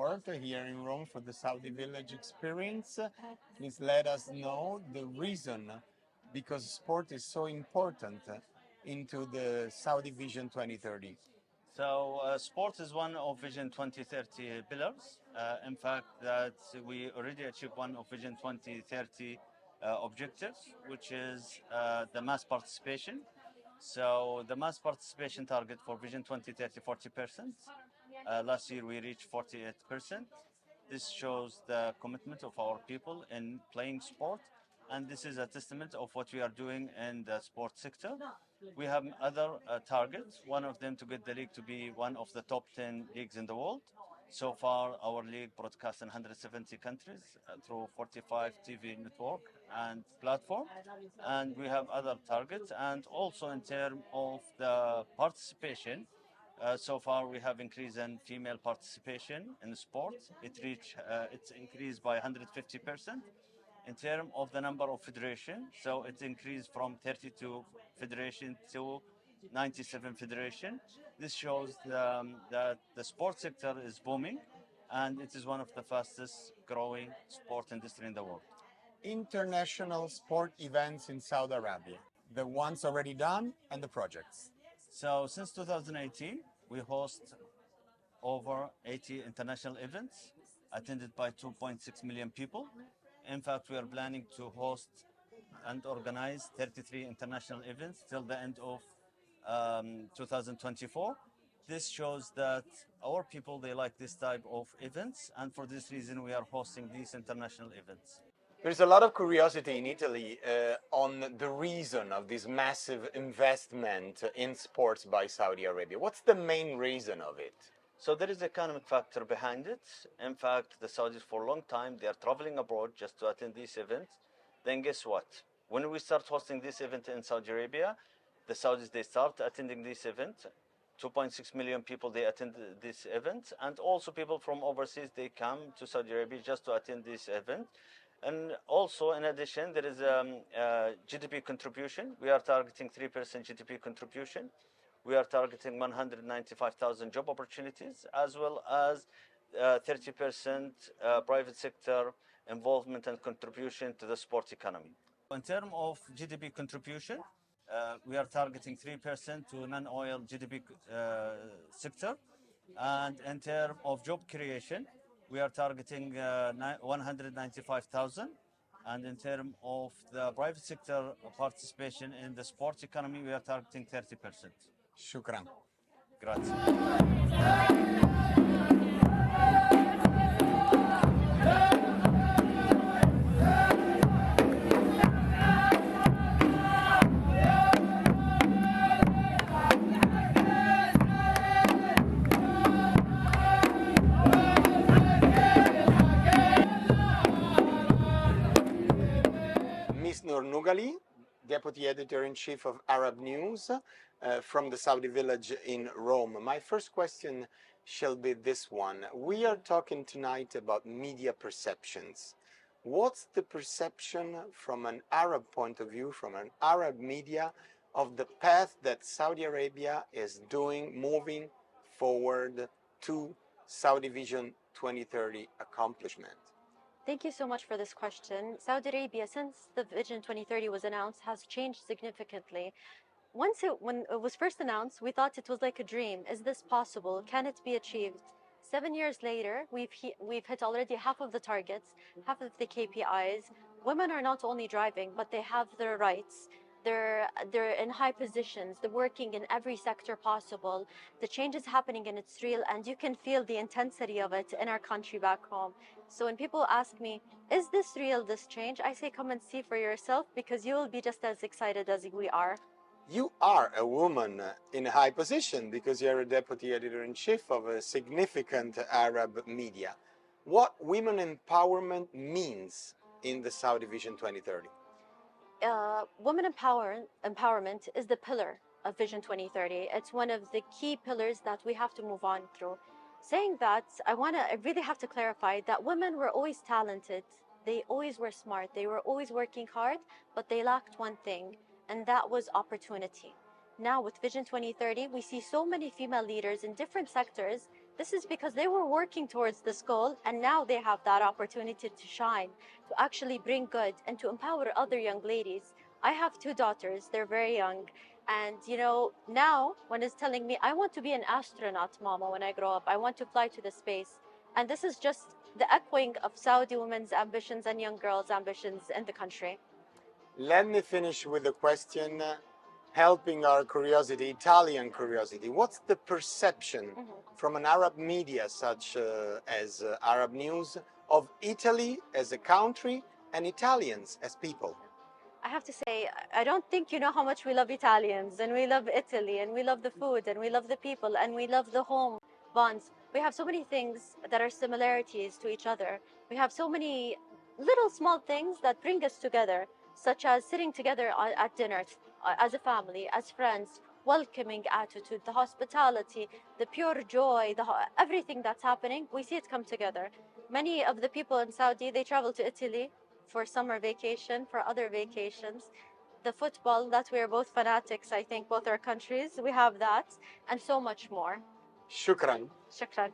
sport here in Rome for the Saudi Village experience. Please let us know the reason because sport is so important into the Saudi Vision 2030. So, sport is one of Vision 2030 pillars. In fact, that we already achieved one of Vision 2030 objectives, which is the mass participation. So, the mass participation target for Vision 2030, 40%. Last year, we reached 48%. This shows the commitment of our people in playing sport, and this is a testament of what we are doing in the sports sector. We have other targets, one of them to get the league to be one of the top 10 leagues in the world. So far, our league broadcasts in 170 countries through 45 TV network and platform. And we have other targets. And also in terms of the participation, so far, we have increased in female participation in sports. It's increased by 150%. In terms of the number of federation, so it increased from 32 federation to 97 federation. This shows that the sports sector is booming, and it is one of the fastest growing sport industry in the world. International sport events in Saudi Arabia, the ones already done and the projects. So since 2018, we host over 80 international events attended by 2.6 million people. In fact, we are planning to host and organize 33 international events till the end of 2024. This shows that our people, they like this type of events, and for this reason, we are hosting these international events. There's a lot of curiosity in Italy on the reason of this massive investment in sports by Saudi Arabia. What's the main reason of it? So there is economic factor behind it. In fact, the Saudis for a long time, they are traveling abroad just to attend these events. Then guess what? When we start hosting this event in Saudi Arabia, the Saudis, they start attending this event. 2.6 million people, they attend this event. And also people from overseas, they come to Saudi Arabia just to attend this event. And also, in addition, there is a GDP contribution. We are targeting 3% GDP contribution. We are targeting 195,000 job opportunities, as well as 30% private sector involvement and contribution to the sport economy. In terms of GDP contribution, we are targeting 3% to non-oil GDP sector. And in terms of job creation, we are targeting 195,000. And in terms of the private sector participation in the sport economy, we are targeting 30%. Shukran. Grazie. Miss Noor Nugali, Deputy Editor-in-Chief of Arab News from the Saudi Village in Rome. My first question shall be this one. We are talking tonight about media perceptions. What's the perception from an Arab point of view, from an Arab media, of the path that Saudi Arabia is doing, moving forward to Saudi Vision 2030 accomplishment? Thank you so much for this question. Saudi Arabia, since the Vision 2030 was announced, has changed significantly. When it was first announced, we thought it was like a dream. Is this possible? Can it be achieved? 7 years later, we've hit already half of the targets, half of the KPIs. Women are not only driving, but they have their rights. They're in high positions. They're working in every sector possible. The change is happening and it's real, and you can feel the intensity of it in our country back home. So when people ask me, is this real, this change? I say, come and see for yourself, because you will be just as excited as we are. You are a woman in a high position because you're a deputy editor-in-chief of a significant Arab media. What women empowerment means in the Saudi Vision 2030? Women empowerment is the pillar of Vision 2030. It's one of the key pillars that we have to move on through. Saying that, I really have to clarify that women were always talented. They always were smart. They were always working hard, but they lacked one thing, and that was opportunity. Now with Vision 2030, we see so many female leaders in different sectors This is because they were working towards this goal, and now they have that opportunity to shine, to actually bring good and to empower other young ladies. I have two daughters, they're very young. And now one is telling me, I want to be an astronaut, mama, when I grow up. I want to fly to the space. And this is just the echoing of Saudi women's ambitions and young girls' ambitions in the country. Let me finish with a question, helping our curiosity, Italian curiosity. What's the perception from an Arab media such as Arab News of Italy as a country and Italians as people? I have to say, I don't think you know how much we love Italians, and we love Italy, and we love the food, and we love the people, and we love the home bonds. We have so many things that are similarities to each other. We have so many little small things that bring us together, such as sitting together at dinner as a family, as friends, welcoming attitude, the hospitality, the pure joy, everything that's happening, we see it come together. Many of the people in Saudi, they travel to Italy for summer vacation, for other vacations. The football, that we are both fanatics, I think, both our countries, we have that, and so much more. Shukran. Shukran.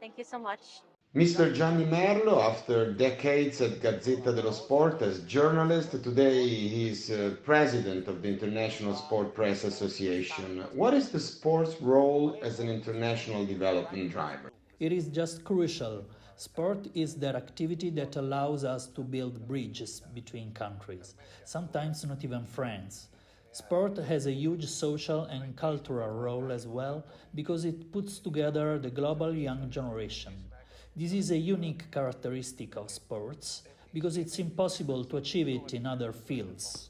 Thank you so much. Mr. Gianni Merlo, after decades at Gazzetta dello Sport as journalist, today he is president of the International Sport Press Association. What is the sport's role as an international development driver? It is just crucial. Sport is that activity that allows us to build bridges between countries, sometimes not even friends. Sport has a huge social and cultural role as well because it puts together the global young generation. This is a unique characteristic of sports because it's impossible to achieve it in other fields.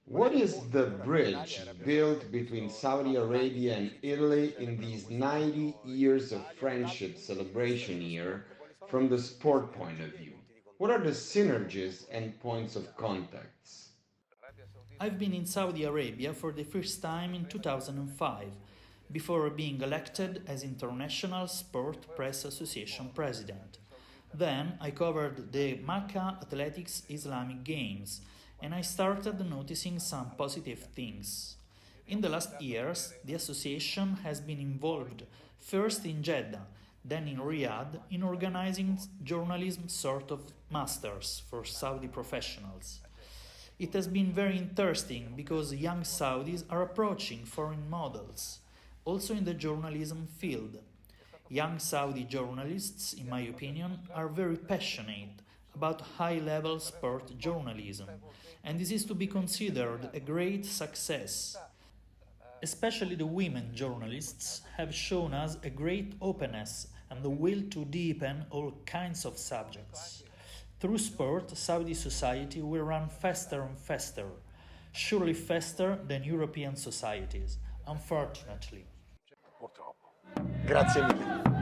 What is the bridge built between Saudi Arabia and Italy in these 90 years of friendship celebration year from the sport point of view? What are the synergies and points of contacts? I've been in Saudi Arabia for the first time in 2005, before being elected as International Sport Press Association president. Then I covered the Makkah Athletics Islamic Games, and I started noticing some positive things. In the last years, the association has been involved, first in Jeddah, then in Riyadh, in organizing journalism sort of masters for Saudi professionals. It has been very interesting because young Saudis are approaching foreign models, also in the journalism field. Young Saudi journalists, in my opinion, are very passionate about high-level sport journalism, and this is to be considered a great success. Especially the women journalists have shown us a great openness and the will to deepen all kinds of subjects. Through sport, Saudi society will run faster and faster, surely faster than European societies, unfortunately. Grazie mille.